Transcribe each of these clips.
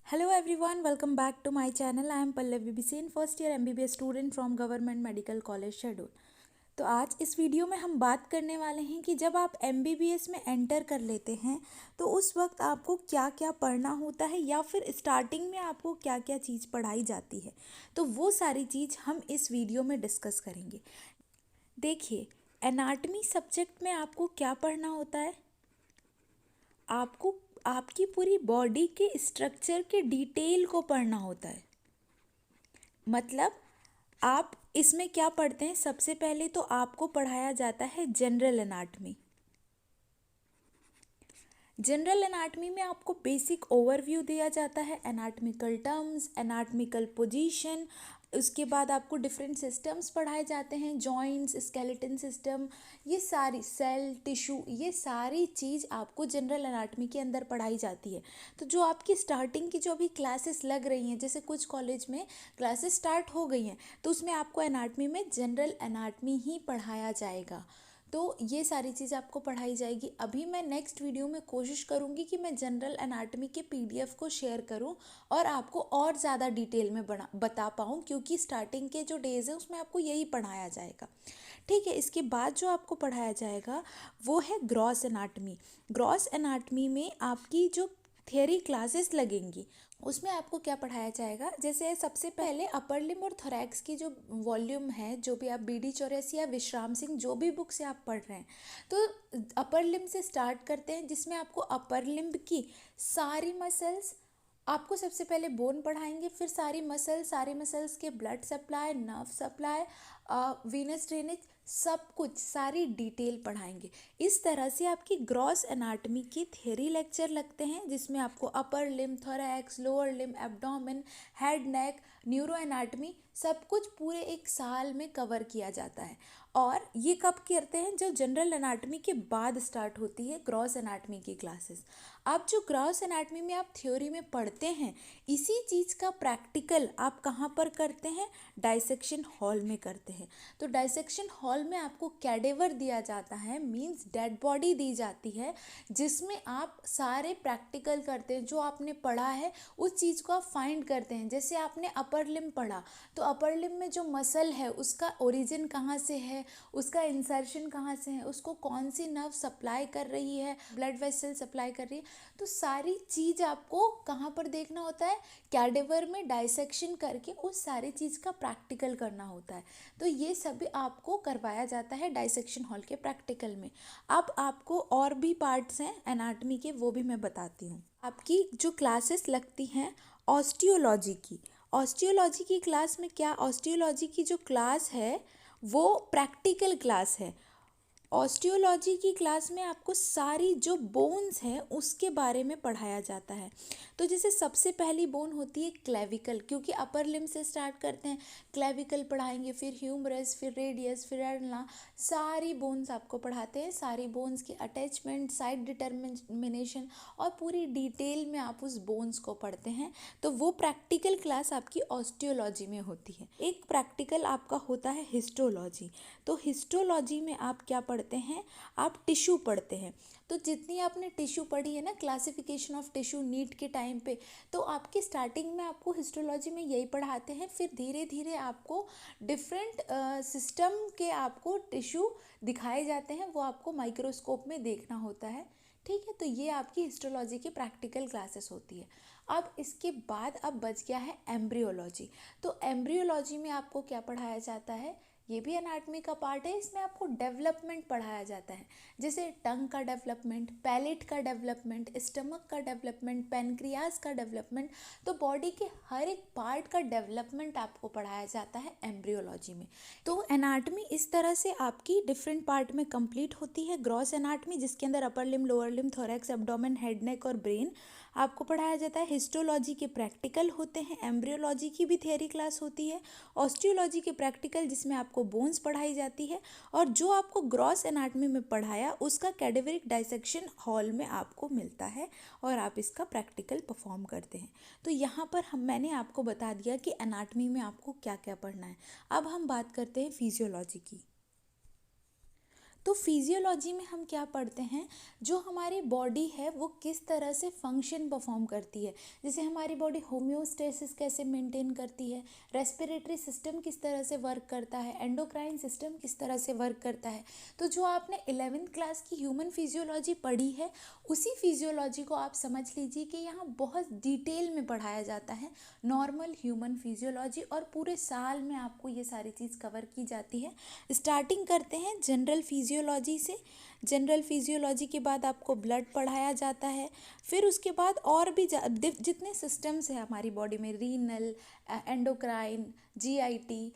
Hello everyone, welcome back to my channel. I am Pallavi Bisin, first year MBBS student from Government Medical College Schedule. तो आज इस video में हम बात करने वाले हैं कि जब आप MBBS में एंटर कर लेते हैं तो उस वक्त आपको क्या क्या पढ़ना होता है या फिर स्टार्टिंग में आपको क्या क्या चीज़ पढ़ाई जाती है। तो वो सारी चीज़ हम इस वीडियो में डिस्कस करेंगे। देखिए, एनाटमी सब्जेक्ट में आपको क्या पढ़ना होता है। आपको आपकी पूरी बॉडी के स्ट्रक्चर के डिटेल को पढ़ना होता है। मतलब आप इसमें क्या पढ़ते हैं, सबसे पहले तो आपको पढ़ाया जाता है जनरल एनाटमी। जनरल एनाटमी में आपको बेसिक ओवरव्यू दिया जाता है, एनाटमिकल टर्म्स, एनाटमिकल पोजीशन। उसके बाद आपको डिफरेंट सिस्टम्स पढ़ाए जाते हैं, जॉइंट्स, स्केलेटन सिस्टम, ये सारी सेल, टिश्यू, ये सारी चीज़ आपको जनरल एनाटमी के अंदर पढ़ाई जाती है। तो जो आपकी स्टार्टिंग की जो अभी क्लासेस लग रही हैं, जैसे कुछ कॉलेज में क्लासेस स्टार्ट हो गई हैं, तो उसमें आपको एनाटमी में जनरल एनाटमी ही पढ़ाया जाएगा। तो ये सारी चीज़ आपको पढ़ाई जाएगी। अभी मैं नेक्स्ट वीडियो में कोशिश करूँगी कि मैं जनरल एनाटमी के PDF को शेयर करूँ और आपको और ज़्यादा डिटेल में बता पाऊँ, क्योंकि स्टार्टिंग के जो डेज़ हैं उसमें आपको यही पढ़ाया जाएगा। ठीक है, इसके बाद जो आपको पढ़ाया जाएगा वो है ग्रॉस एनाटमी। ग्रॉस एनाटमी में आपकी जो थियरी क्लासेस लगेंगी उसमें आपको क्या पढ़ाया जाएगा। जैसे सबसे पहले अपर लिम्ब और थोरैक्स की जो वॉल्यूम है, जो भी आप BD चौरसिया या विश्राम सिंह जो भी बुक से आप पढ़ रहे हैं, तो अपर लिम्ब से स्टार्ट करते हैं, जिसमें आपको अपर लिम्ब की सारी मसल्स, आपको सबसे पहले बोन पढ़ाएंगे, फिर सारी मसल्स के blood supply, nerve supply, venous drainage, सब कुछ सारी डिटेल पढ़ाएंगे। इस तरह से आपकी ग्रॉस एनाटमी की थ्योरी लेक्चर लगते हैं, जिसमें आपको upper limb, thorax, lower limb, abdomen, head, neck, neuro anatomy सब कुछ पूरे एक साल में कवर किया जाता है। और ये कब करते हैं, जब जनरल एनाटमी के बाद स्टार्ट होती है ग्रॉस एनाटमी की क्लासेस। अब जो ग्रॉस एनाटमी में आप थ्योरी में पढ़ते हैं, इसी चीज़ का प्रैक्टिकल आप कहाँ पर करते हैं, डाइसेक्शन हॉल में करते हैं। तो डाइसेक्शन हॉल में आपको कैडेवर दिया जाता है, मींस डेड बॉडी दी जाती है, जिसमें आप सारे प्रैक्टिकल करते हैं। जो आपने पढ़ा है उस चीज़ को आप फाइंड करते हैं। जैसे आपने अपर लिम्ब पढ़ा, तो अपर लिम्ब में जो मसल है उसका ओरिजिन कहाँ से है, उसका इंसर्शन कहाँ से है, उसको कौन सी नर्व सप्लाई कर रही है, ब्लड वेसल सप्लाई कर रही है, तो सारी चीज़ आपको कहाँ पर देखना होता है, कैडेवर में डाइसेक्शन करके उस सारी चीज़ का प्रैक्टिकल करना होता है। तो ये सभी आपको करवाया जाता है डाइसेक्शन हॉल के प्रैक्टिकल में। अब आपको और भी पार्ट्स हैं एनाटमी के, वो भी मैं बताती हूँ। आपकी जो क्लासेस लगती हैं ऑस्टियोलॉजी की, ऑस्टियोलॉजी की क्लास में क्या, ऑस्टियोलॉजी की जो क्लास है वो प्रैक्टिकल क्लास है। ऑस्टियोलॉजी की क्लास में आपको सारी जो बोन्स हैं उसके बारे में पढ़ाया जाता है। तो जैसे सबसे पहली बोन होती है क्लेविकल, क्योंकि अपर लिम्ब से स्टार्ट करते हैं, क्लेविकल पढ़ाएंगे, फिर ह्यूमरस, फिर रेडियस, फिर एडना, सारी बोन्स आपको पढ़ाते हैं। सारी बोन्स की अटैचमेंट, साइड डिटर्मिनेशन और पूरी डिटेल में आप उस बोन्स को पढ़ते हैं। तो वो प्रैक्टिकल क्लास आपकी ऑस्टियोलॉजी में होती है। एक प्रैक्टिकल आपका होता है हिस्टोलॉजी। तो हिस्टोलॉजी में आप क्या पढ़ते हैं, आप टिश्यू पढ़ते हैं। तो जितनी आपने टिश्यू पढ़ी है ना, क्लासिफिकेशन ऑफ टिश्यू नीट के टाइम पे, तो आपकी स्टार्टिंग में आपको हिस्टोलॉजी में यही पढ़ाते हैं। फिर धीरे धीरे आपको डिफरेंट सिस्टम के आपको टिश्यू दिखाए जाते हैं, वो आपको माइक्रोस्कोप में देखना होता है। ठीक है, तो ये आपकी हिस्टोलॉजी की प्रैक्टिकल क्लासेस होती है। अब इसके बाद अब बच गया है एम्ब्रियोलॉजी। तो एम्ब्रियोलॉजी में आपको क्या पढ़ाया जाता है, ये भी एनाटमी का पार्ट है। इसमें आपको डेवलपमेंट पढ़ाया जाता है, जैसे टंग का डेवलपमेंट, पैलेट का डेवलपमेंट, स्टमक का डेवलपमेंट, पेनक्रियाज का डेवलपमेंट। तो बॉडी के हर एक पार्ट का डेवलपमेंट आपको पढ़ाया जाता है एम्ब्रियोलॉजी में। तो एनाटमी इस तरह से आपकी डिफरेंट पार्ट में कंप्लीट होती है। ग्रॉस एनाटमी, जिसके अंदर upper limb, lower limb, thorax, abdomen, head, neck और ब्रेन आपको पढ़ाया जाता है। हिस्टोलॉजी के प्रैक्टिकल होते हैं, एम्ब्रियोलॉजी की भी थियरी क्लास होती है, ऑस्टियोलॉजी के प्रैक्टिकल जिसमें आपको बोन्स पढ़ाई जाती है, और जो आपको ग्रॉस एनाटमी में पढ़ाया उसका कैडेवरिक डाइसेक्शन हॉल में आपको मिलता है और आप इसका प्रैक्टिकल परफॉर्म करते हैं। तो यहाँ पर मैंने आपको बता दिया कि एनाटमी में आपको क्या क्या पढ़ना है। अब हम बात करते हैं फिजियोलॉजी की। तो फिजियोलॉजी में हम क्या पढ़ते हैं, जो हमारी बॉडी है वो किस तरह से फंक्शन परफॉर्म करती है। जैसे हमारी बॉडी होम्योस्टेसिस कैसे मेंटेन करती है, रेस्पिरेटरी सिस्टम किस तरह से वर्क करता है, एंडोक्राइन सिस्टम किस तरह से वर्क करता है। तो जो आपने 11वीं क्लास की ह्यूमन फिजियोलॉजी पढ़ी है, उसी फिजियोलॉजी को आप समझ लीजिए कि यहाँ बहुत डिटेल में पढ़ाया जाता है, नॉर्मल ह्यूमन फिजियोलॉजी, और पूरे साल में आपको ये सारी चीज़ कवर की जाती है। स्टार्टिंग करते हैं जनरल फिजियोलॉजी से। जनरल फिजियोलॉजी के बाद आपको ब्लड पढ़ाया जाता है, फिर उसके बाद और भी जितने सिस्टम्स हैं हमारी बॉडी में, renal, endocrine, GIT,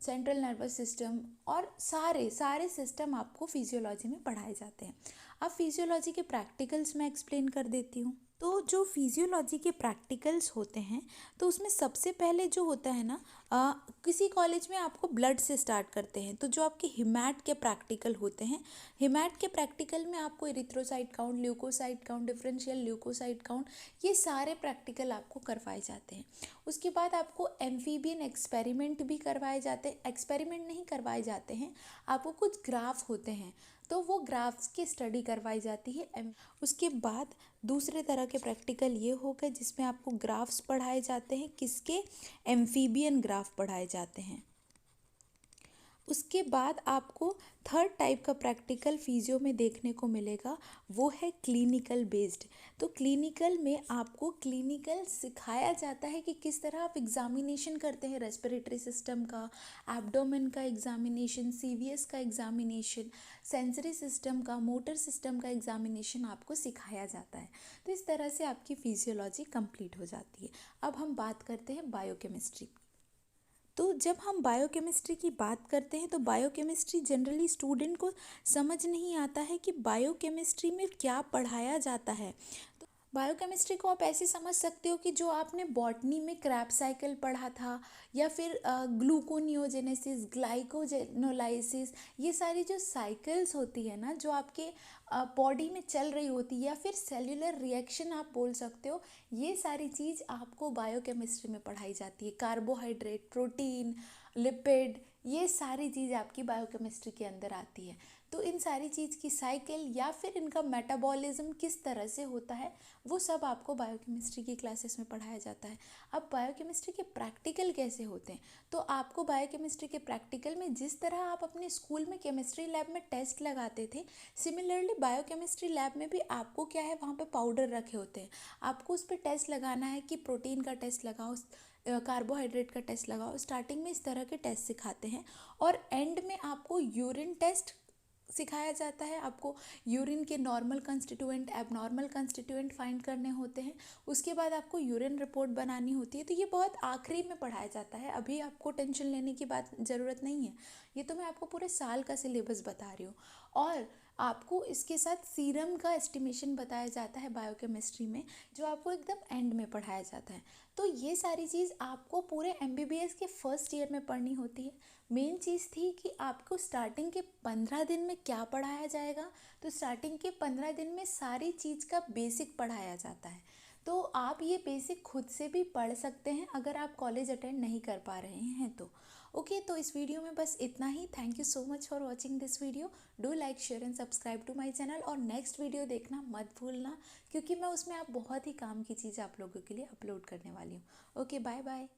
central nervous system, और सारे सारे सिस्टम आपको फिजियोलॉजी में पढ़ाए जाते हैं। अब फिजियोलॉजी के प्रैक्टिकल्स मैं एक्सप्लेन कर देती हूँ। तो जो फिजियोलॉजी के प्रैक्टिकल्स होते हैं, तो उसमें सबसे पहले जो होता है ना, किसी कॉलेज में आपको ब्लड से स्टार्ट करते हैं, तो जो आपके हिमैट के प्रैक्टिकल होते हैं, हिमैट के प्रैक्टिकल में आपको erythrocyte count, leukocyte count, differential leukocyte count, ये सारे प्रैक्टिकल आपको करवाए जाते हैं। उसके बाद आपको एम्फीबियन एक्सपेरिमेंट भी करवाए जाते हैं, एक्सपेरिमेंट नहीं करवाए जाते हैं, आपको कुछ ग्राफ होते हैं, तो वो ग्राफ्स की स्टडी करवाई जाती है। उसके बाद दूसरे तरह के प्रैक्टिकल ये हो गए जिसमें आपको ग्राफ्स पढ़ाए जाते हैं, किसके, एम्फीबियन ग्राफ पढ़ाए जाते हैं। उसके बाद आपको थर्ड टाइप का प्रैक्टिकल फिजियो में देखने को मिलेगा, वो है क्लिनिकल बेस्ड। तो क्लिनिकल में आपको क्लिनिकल सिखाया जाता है कि किस तरह आप एग्जामिनेशन करते हैं, रेस्पिरेटरी सिस्टम का, एब्डोमेन का एग्जामिनेशन, सीवीएस का एग्जामिनेशन, सेंसरी सिस्टम का, मोटर सिस्टम का एग्जामिनेशन आपको सिखाया जाता है। तो इस तरह से आपकी फिजियोलॉजी कंप्लीट हो जाती है। अब हम बात करते हैं बायोकेमिस्ट्री की। तो जब हम बायोकेमिस्ट्री की बात करते हैं, तो बायोकेमिस्ट्री जनरली स्टूडेंट को समझ नहीं आता है कि बायोकेमिस्ट्री में क्या पढ़ाया जाता है। तो बायोकेमिस्ट्री को आप ऐसे समझ सकते हो कि जो आपने बॉटनी में क्रैब साइकिल पढ़ा था, या फिर ग्लूकोनियोजेनेसिस, ग्लाइकोजेनोलाइसिस, ये सारी जो साइकिल्स होती है ना, जो आपके बॉडी में चल रही होती है, या फिर सेल्यूलर रिएक्शन आप बोल सकते हो, ये सारी चीज़ आपको बायोकेमिस्ट्री में पढ़ाई जाती है। कार्बोहाइड्रेट, प्रोटीन, लिपिड, ये सारी चीज़ आपकी बायोकेमिस्ट्री के अंदर आती है। तो इन सारी चीज़ की साइकिल या फिर इनका मेटाबॉलिज्म किस तरह से होता है, वो सब आपको बायोकेमिस्ट्री की क्लासेस में पढ़ाया जाता है। अब बायोकेमिस्ट्री के प्रैक्टिकल कैसे होते हैं, तो आपको बायोकेमिस्ट्री के प्रैक्टिकल में जिस तरह आप अपने स्कूल में केमिस्ट्री लैब में टेस्ट लगाते थे, सिमिलरली बायोकेमिस्ट्री लैब में भी आपको क्या है, वहाँ पे पाउडर रखे होते हैं, आपको उस पर टेस्ट लगाना है कि प्रोटीन का टेस्ट लगाओ, कार्बोहाइड्रेट का टेस्ट लगाओ। स्टार्टिंग में इस तरह के टेस्ट सिखाते हैं, और एंड में आपको यूरिन टेस्ट सिखाया जाता है। आपको यूरिन के normal constituent, abnormal constituent find करने होते हैं। उसके बाद आपको यूरिन रिपोर्ट बनानी होती है। तो ये बहुत आखिरी में पढ़ाया जाता है, अभी आपको टेंशन लेने की बात ज़रूरत नहीं है, ये तो मैं आपको पूरे साल का सिलेबस बता रही हूँ। और आपको इसके साथ सीरम का एस्टिमेशन बताया जाता है बायोकेमिस्ट्री में, जो आपको एकदम एंड में पढ़ाया जाता है। तो ये सारी चीज़ आपको पूरे एमबीबीएस के फर्स्ट ईयर में पढ़नी होती है। मेन चीज़ थी कि आपको स्टार्टिंग के 15 दिन में क्या पढ़ाया जाएगा, तो स्टार्टिंग के 15 दिन में सारी चीज़ का बेसिक पढ़ाया जाता है। तो आप ये बेसिक खुद से भी पढ़ सकते हैं अगर आप कॉलेज अटेंड नहीं कर पा रहे हैं तो। ओके, तो इस वीडियो में बस इतना ही। Thank you so much for watching this video. Do like, share and subscribe to my channel, और नेक्स्ट वीडियो देखना मत भूलना, क्योंकि मैं उसमें आप बहुत ही काम की चीज़ आप लोगों के लिए अपलोड करने वाली हूँ। Okay, bye bye.